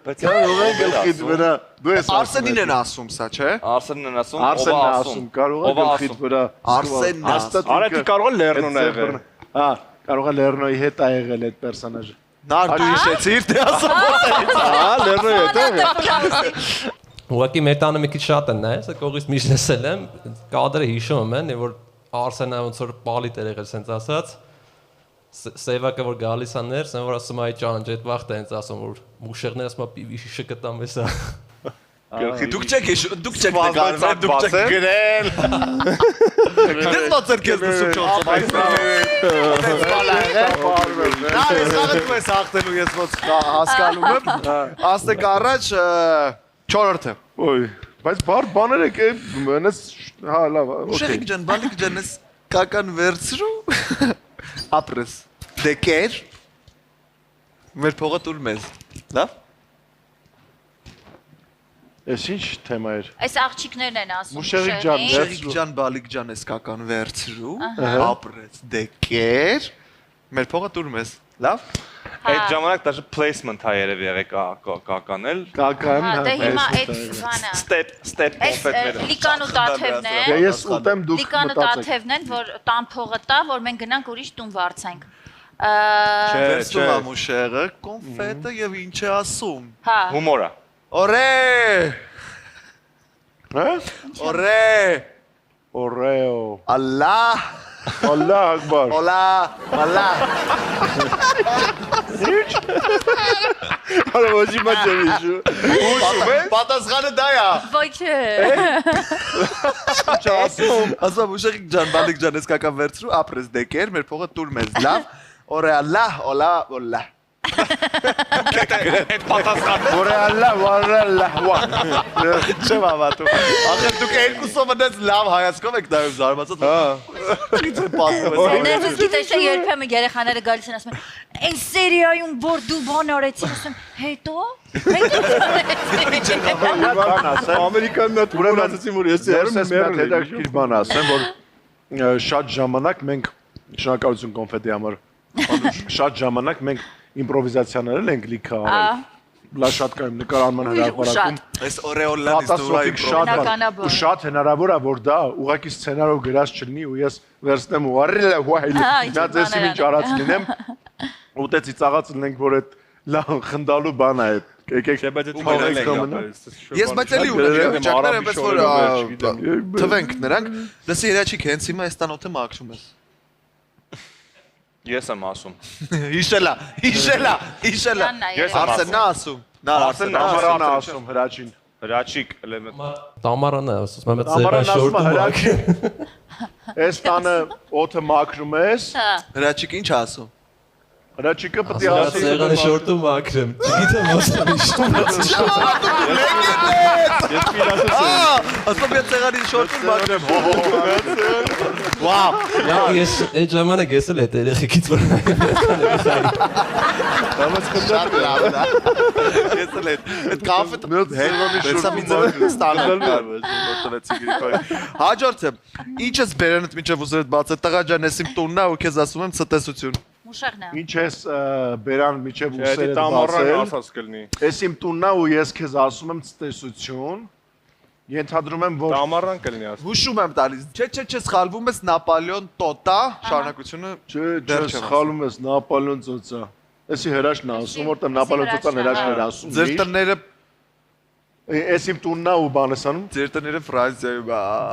S4: Բայց ով է գլխիդ վրա։ Դու ես
S2: Արսենին են ասում սա, չէ։
S5: Արսենն են ասում,
S4: Արսենն է ասում, կարող է գլխիդ վրա։
S2: Արսենն է ասում։
S6: Արա դի կարող է Լեռնոն ա եղել։
S4: Հա, կարող է Լեռնոյի հետ ա եղել այդ պերսոնաժը։
S2: Նար դու հիշեցիր, թե ասում։
S6: Հա, Լեռնոյի հետ է։
S8: Ուղղակի մեր տանը մի քիչ շատ են նայես, կողից միշտ լսել եմ, կադրը հիշում եմ, որ Արսենը ոնց որ պալիտ էր եղել, սենց ասած։ Սևակը որ գալիս է ներս, այն որ ասում է այ ճանճ, այդ վաղ տենց ասում որ մուշերներ ասում է պիվիշը կտամ էսա։
S2: Դուք չեք նկարվել, դուք չեք գրել։ Դες մոծեր քեզ դուսու չոցով այս։ Այս խաղը դու ես հաղթելու, ես ոնց հասկանում եմ։ Աստեք առաջ 4-րդը։
S4: Ոյ, բայց բարդ բաներ եք, մնաց, հա, լավ,
S2: Ուշերիկ ջան, բալիկ ջան, ես կական վերցրու, ապրես, դեկեր, մեր փողը տուր մեզ, լավ։
S4: Ես ինչ թեմա էր։
S7: Այս աղջիկներն են ասում։
S4: Մուշերիկ ջան,
S2: Ուշերիկ ջան, բալիկ ջան, ես կական վերցրու, ապրես, դեկեր, մեր փողը տուր մեզ, լավ։
S5: Այդ ժամանակ դաժե placement է երևի եղել կականել։
S4: Կական,
S7: Հա, դե հիմա այդ բանը։
S5: Step
S7: Այս լիկան ու տաթևն են։
S4: Դե ես ուտեմ դուք
S7: Լիկան ու
S4: մտածեք։
S7: տաթևն են, որ տան փողը տա, որ մենք գնանք ուրիշ տուն վարձենք։
S2: Վերցնում եմ ուշերը, կոնֆետը եւ ինչ է ասում։
S7: Հա։
S5: Հումորա։
S2: Օրե,
S4: Հա?
S2: օրե,
S4: Օրեո։
S2: ալլահ,
S4: Ալլահ ակբար։
S2: օլա, ալլահ։
S4: Արա ոչի մաչեվիշու։
S2: Պատասխանը դա է։
S7: Ոչ։
S4: Չասում։
S2: Ասում ուշերիկ ջան, բալիկ ջան, ես կական վերցրու, ապրես դեկեր, մեր փողը տուր մեզ, լավ։ Օրե ալլահ, օլա, օլա։
S5: Այդ պատասխանը։
S4: Որե ալլահ, վարը լահվա։
S2: Չեմ հավատում։ Ախր դուք երկուսով այնպես լավ հայացքով եք նայում զարմացած։ Ինչ է պատմում։
S7: Ներս գիտես թե երբեմն երեխաները գալիս են ասում են, «Այն սերիայում որ դու բան արեցի», ասում հետո
S4: Ամերիկան նա ուրեմն որ ես հետաքրքիր բան ասեմ, որ շատ ժամանակ մենք շնորհակալություն կոնֆետի համար։ Շատ ժամանակ մենք իմպրովիզացիաներ ենք լիքը արել։ Լա շատ կայում նկարանման հրապարակում։
S2: Այս օրեոլանից
S4: Կատաստրոֆիկ շատ ու շատ հնարավոր է որ դա ուղղակի սցենարով գրած չլինի ու ես վերցնեմ ու արելա վայլ։ Նա դեսի ինչ արած լինեմ։ Ուտեցի ծաղած լինենք որ այդ լավ խնդալու բան է այդ։ Եկեք
S2: Ես բայց էլի ունեմ վիճակներ այնպես որ թվենք նրանք լսի երաչիկ հենց հիմա այս տանոթը մաքրում ես
S5: Ես եմ ասում։
S2: Հիշելա Արսենն ասում
S5: Արսենն
S4: ասում հրաչին
S5: Հրաչիկ էլեմենտ
S8: Տամարանն է ասում, մեմը
S4: Տամարան
S8: ծերան
S4: ասում է
S8: շորտում
S4: հրաչին Այս տանը օդը մաքրում ես
S2: Հրաչիկ ինչ ասում
S4: Հրաչիկը պետք է ասի
S8: Ծերանի շորտում ակրեմ, չգիտեմ ասում
S2: ասում ես ծեղանի շորտում մաքրեմ Վաու
S8: Ես այդ ժամանակ ես էլ այդ երեխեքից որ
S2: Շատ լավ է Ես էլ այդ կաֆետը վերցա մի ձեր ստանալու որտվեցի գրիքորի Հաջորդը ինչ ես բերենդ մինչև ուզերդ բացը տղա ջան ես իմ տունն է ու քեզ ասում եմ ցտեսություն
S7: Մուշեղն է
S4: Ինչ ես բերան միջև ուսերը
S6: Տամարան ասած կլինի
S4: Ես իմ տունն է ու ես քեզ ասում եմ ցտեսություն Ենթադրում եմ որ
S6: Տամարան կլինի ասած
S2: Հուշում եմ տալիս Չէ սխալվում ես Նապոլեոն տոտա շարունակությունը
S4: Չէ սխալում ես Նապոլեոն ծոցա Էսի հրաշքն ասում որտեղ Նապոլեոն ծոցան հրաշքներ ասում
S2: Ձեր տները
S4: Ես իմ տունն է ու բան ես անում
S2: Ձեր տները Ֆրանսիայում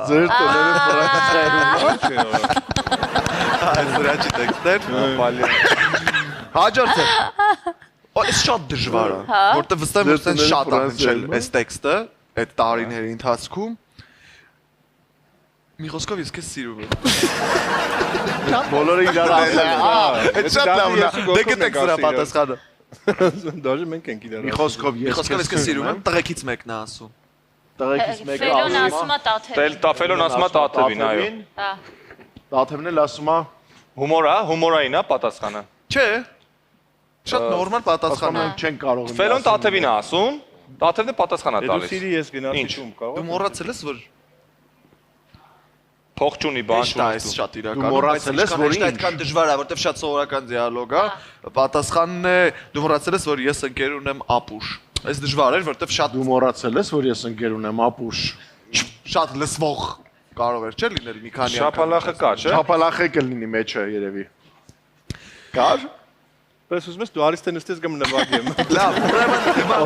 S4: Ձեր տները Ֆրանսիայում
S2: Այս հրաչի տեքստեր Հաջորդը Այս շատ դժվար է Որտեղ վստահ եմ որ շատ անջել այս տեքստը Այդ տարիների ընթացքում Մի խոսքով ես քեզ սիրում եմ
S4: Բոլորը իրար ասել են
S2: Այդ շատ լավն է Դե գտեք սրա պատասխանը
S6: Դաժե մենք ենք իրար
S4: Մի խոսքով
S2: Մի խոսքով ես քեզ սիրում եմ տղեկից մեկն է ասում
S4: Տղեկից մեկը
S7: Ֆելոն
S4: ասում
S7: ասում է տաթև
S5: Տաֆելոն ասում է տաթևին, այո։
S7: Հա
S4: Տաթևն էլ ասում է
S5: Հումորային է պատասխանը։
S2: Չէ Շատ նորմալ պատասխան է
S4: Ասում չեն կարող
S5: Ֆելոն տաթևին է ասում, տաթևն է պատասխան է
S6: Դու
S5: տալիս։
S6: սիրի ես գնացի տուն կարող
S2: Դու մոռացել ես որ
S5: Փող չունի, բան
S2: Ճիշտ է այս
S5: չունի։
S2: շատ իրականում
S4: Դու մոռացել ես, որ ինչ?
S2: այդքան դժվար է որտեվ շատ սովորական դիալոգ է պատասխանն է դու մոռացել ես որ ես ընկեր ունեմ ապուշ այս դժվար էր որտեվ շատ
S4: Դու մոռացել ես որ ես ընկեր ունեմ ապուշ
S2: շատ լսվող կարող էր չէ լինել մի քանի
S5: Շապալախը կա, չէ՞։
S4: Չափալախը կլինի մեջը երևի Կար
S6: Պես ուզում ես դու արիստը նստես գամ նվագեմ
S2: լավ ուրեմն հիմա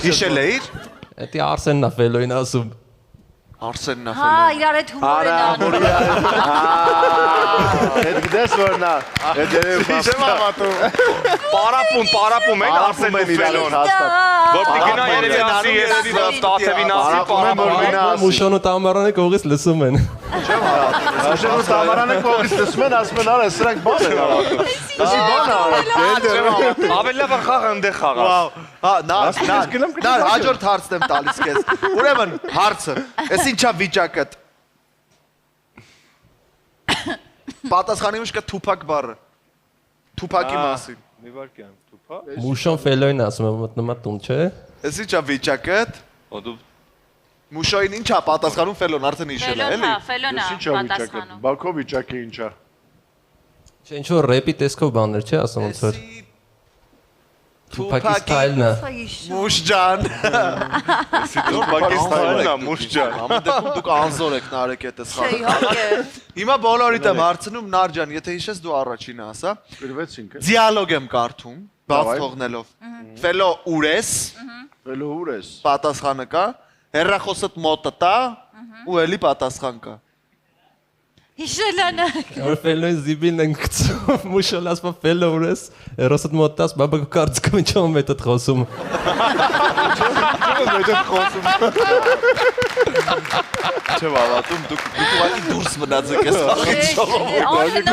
S2: հիշել էիր
S8: Էդի Արսենն է ֆելոին ասում
S2: Արսենն է
S7: Հա իրար այդ հումորը դա
S4: Այդ գիտես որ նա
S2: Չեմ հավատում։
S5: Պարապում են Արսեն ու Ֆելոն։ Որ պիտի գնա երևի ասի երևի Տաթևին ասի պարապում։
S8: Մուշոնը տամարանը կողից լսում են։
S4: Աշենու տամարանը կողից լսում են ասում են արա սրանք բան են արել։ Դասի բան արել։
S5: Ավելի լավ խաղ ընդեղ խաղաս։
S2: Հա, նա հաջորդ հարցն եմ տալիս քեզ։ Ուրեմն հարցը, էս ինչա վիճակը։ Պատասխանի միշտ Թուփակ բառը։ Թուփակի մասին։
S6: Մի վարքյան, Թուփա։
S8: Մուշոն Ֆելոին ասում է մտնումա տուն, չէ։
S2: Էս ինչա վիճակը։
S5: Ո դու
S2: Մուշոին ինչա պատասխանում Ֆելոն արդեն հիշել է, էլի։
S7: Ֆելոնա պատասխանում։
S4: Բաքո վիճակը ինչա։
S8: Չէ, ինչ որ ռեպի տեսքով բաներ չէ ասում ոնց որ։ Թուփակի ստայլն է։
S2: Մուշ ջան։
S5: Թուփակի ստայլն է, մուշ ջան։
S2: Ամեն դեպքում դուք անզոր եք Նարեկ հետ էս խաղը։
S7: Իհարկե։
S2: Հիմա բոլորիդ եմ հարցնում Նար ջան, եթե հիշես դու առաջինը ասա։
S4: Գրվեցինք։
S2: Դիալոգ եմ կարդում, բաց թողնելով։ Ֆելո ուրես,
S4: Ֆելո ուրես։
S2: պատասխանը կա, հերրախոսդ մոտը տա ու էլի պատասխան կա։
S7: Հիշելանա։
S8: Որ Ֆելոին զիբին են գցում, մուշոն ասում է Ֆելո ուրես, ռոստ մոտած բաբա կարծում են չոմ մետ խոսում։
S2: Չեմ հավատում, դուք ուղղակի դուրս մնացեք այս խաղից ժողովուրդ։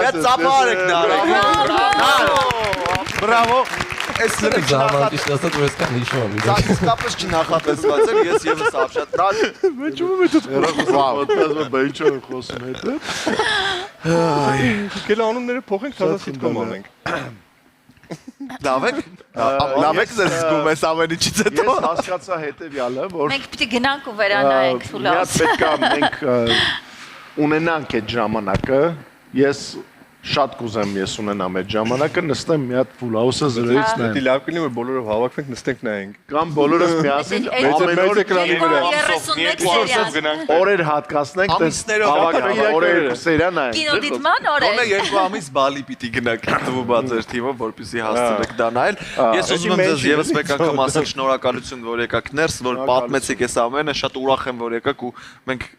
S2: Այդ ծափար եք Նարեկ։ Բրավո։ Այս դրեք
S8: Զամանտի ստացած որ այսքան հիշում եմ։
S2: Իսկապես չնախատեսված էր, ես եւս ապշատ նար։
S4: Մեջում է դու։ Երախոսը բայչո խոսում հետը։
S6: Գել անունները փոխենք, թազա սիտկոմ անենք։
S2: Լավ եք ձեզ զգում ես ամեն ինչից հետո։
S4: Ես հասկացա հետեւյալը, որ
S7: Մենք պիտի գնանք ու վերանայենք Ֆուլաուս։
S4: Պետք է մենք ունենանք այդ ժամանակը։ Ես շատ կուզեմ ես ունենամ այդ ժամանակը, նստեմ մի հատ Ֆուլաուսը զրոյից
S6: Դե
S4: նայեմ։
S6: լավ կլինի որ բոլորով հավաքվենք նստենք նայենք։
S4: Կամ բոլորս միասին ամեն օր
S6: էկրանի վրա։
S4: օրեր հատկացնենք,
S2: Ամիսներով
S4: օրեր սերիա նայենք։
S7: Կինոդիտման
S2: Գոնե
S7: օրեր։
S2: 2 ամիս բալի պիտի գնաք տվուբաց ձեր թիմով, որպեսզի հասցնեք դա նայել։ Ես ուզում եմ ձեզ եւս մեկ անգամ ասել շնորհակալություն, որ եկաք ներս, որ պատմեցիք այս ամենը, շատ ուրախ եմ, որ եկաք ու մենք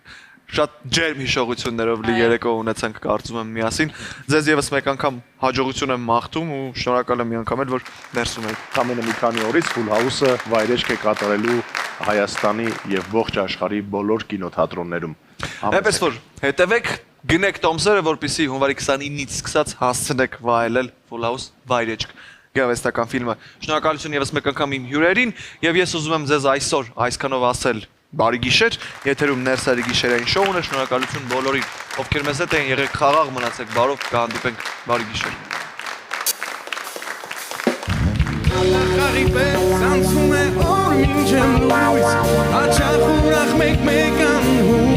S2: շատ ջերմ հիշողություններով լի երեկո ունեցանք կարծում եմ միասին։ Ձեզ եւս մեկ անգամ հաջողություն եմ մաղթում ու շնորհակալ եմ մի անգամ էլ որ ներսում եք։
S4: Ամենը մի քանի օրից Full House-ը վայրեջք է կատարելու Հայաստանի եւ ողջ աշխարհի բոլոր կինոթատրոններում։
S2: Այնպես որ հետևեք, գնեք տոմսերը, որպեսզի հունվարի 29-ից սկսած հասցնեք վայելել Full House վայրեջք գեղեցկական ֆիլմը։ Շնորհակալություն եւս մեկ անգամ իմ հյուրերին եւ ես ուզում եմ ձեզ այսօր այսքանով ասել բարի գիշեր, եթերում Ներսարի գիշերային շոուն է, շնորհակալություն բոլորին, ովքեր մեզ հետ են եղեք խաղաղ մնացեք բարով, կհանդիպենք բարի գիշեր։
S3: Անցում է օր մինչև լույս, հաճախ ուրախ մեկ անհուն։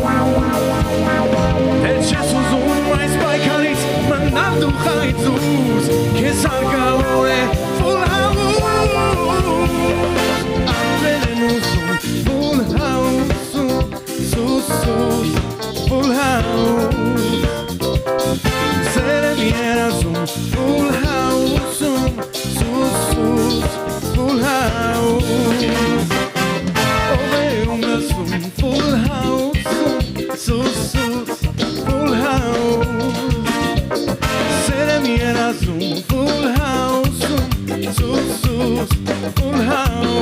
S3: Հետ չես ուզում այս պայքարից մնալ դու խայծուց, քեզ հարկավոր է Full House, ապրել են ուզում Full House-ում, սուս, Full House, սեր եմ երազում Full House-ում, սուս, Full House, ով է ունեցում Full House-ում, սուս, Full House, սեր եմ երազում Full House-ում, սուս, Full House